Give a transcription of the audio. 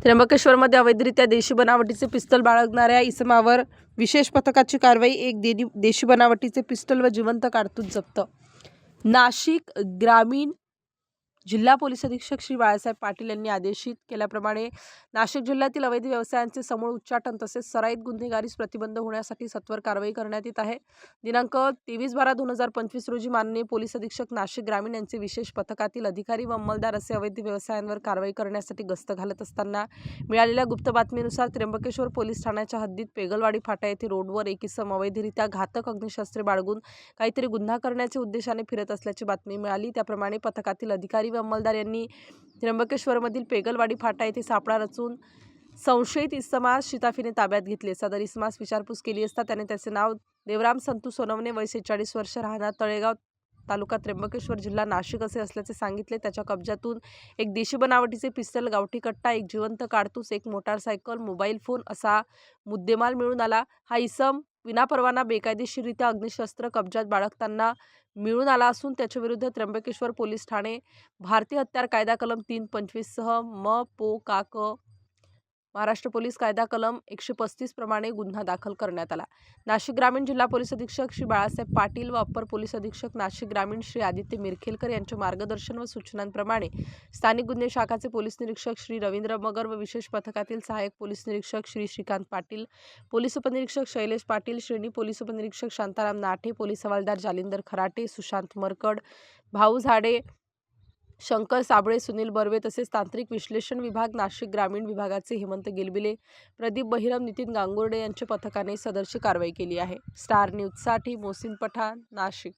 त्र्यंबकेश्वरमध्ये अवैधरित्या देशी बनावटीचे पिस्तल बाळगणाऱ्या इसमावर विशेष पथकाची कारवाई। एक देशी बनावटीचे पिस्तल व जिवंत कारतूस जप्त। नाशिक ग्रामीण जिल्हा पोलीस अधीक्षक श्री बाळासाहेब पाटील यांनी आदेशित केल्याप्रमाणे नाशिक जिल्ह्यातील अवैध व्यवसायांचे समूळ उच्चाटन तसेच सराईत गुन्हेगारीस प्रतिबंध होण्यासाठी सत्वर कारवाई करण्यात येत आहे। दिनांक 23/12/2025 रोजी माननीय पोलीस अधीक्षक नाशिक ग्रामीण यांचे विशेष पथकातील अधिकारी व अंमलदार असे अवैध व्यवसायांवर कारवाई करण्यासाठी गस्त घालत असताना मिळालेल्या गुप्त बातमीनुसार त्र्यंबकेश्वर पोलीस ठाण्याच्या हद्दीत पेगलवाडी फाटा येथे रोडवर एक इसम अवैधरित्या घातक अग्निशस्त्रे बाळगून काहीतरी गुन्हा करण्याच्या उद्देशाने फिरत असल्याची बातमी मिळाली। त्याप्रमाणे पथकातील अधिकारी व अंमलदार यांनी त्र्यंबकेश्वरमधील पेगलवाडी फाटा येथे सापळा रचून संशयित इसमास शिताफीने ताब्यात घेतले। सदर इसमास विचारपूस केली असता त्याने त्याचे नाव देवराम संतू सोनवणे, वय 46 वर्ष, राहणार तळेगाव, तालुका त्र्यंबकेश्वर, जिल्हा नाशिक असे असल्याचे सांगितले। त्याच्या कब्जातून एक देशी बनावटीचे पिस्तल, गावठी कट्टा, एक जिवंत कारतूस, एक मोटारसायकल, मोबाईल फोन असा मुद्देमाल मिळून आला। हा इसम विनापरवाना बेकायदेशीररित्या अग्निशस्त्र कब्जात बाळगताना मिळून आला असून त्याच्या विरुद्ध त्र्यंबकेश्वर पोलीस ठाणे भारतीय हत्यार कायदा कलम 325 सह म पो का क महाराष्ट्र पोलीस कायदा कलम 135 प्रमाणे गुन्हा दाखल करण्यात आला। नाशिक ग्रामीण जिल्हा पोलीस अधीक्षक श्री बाळासाहेब पाटील व अप्पर पोलीस अधीक्षक नाशिक ग्रामीण श्री आदित्य मिरखेलकर यांच्या मार्गदर्शन व सूचनांप्रमाणे स्थानिक गुन्हे शाखाचे पोलीस निरीक्षक श्री रवींद्र मगर व विशेष पथकातील सहाय्यक पोलीस निरीक्षक श्री श्रीकांत पाटील, पोलीस उपनिरीक्षक शैलेश पाटील, श्रेणी पोलीस उपनिरीक्षक शांताराम नाठे, पोलीस हवालदार जालिंदर खराटे, सुशांत मरकड, भाऊ झाडे, शंकर साबळे, सुनील बर्वे तसेच तांत्रिक विश्लेषण विभाग नाशिक ग्रामीण विभागाचे हेमंत गेलबिले, प्रदीप बहिरम, नितीन गांगुर्डे यांच्या पथकाने सदरची कारवाई केली आहे। स्टार न्यूजसाठी मोहसिन पठाण, नाशिक।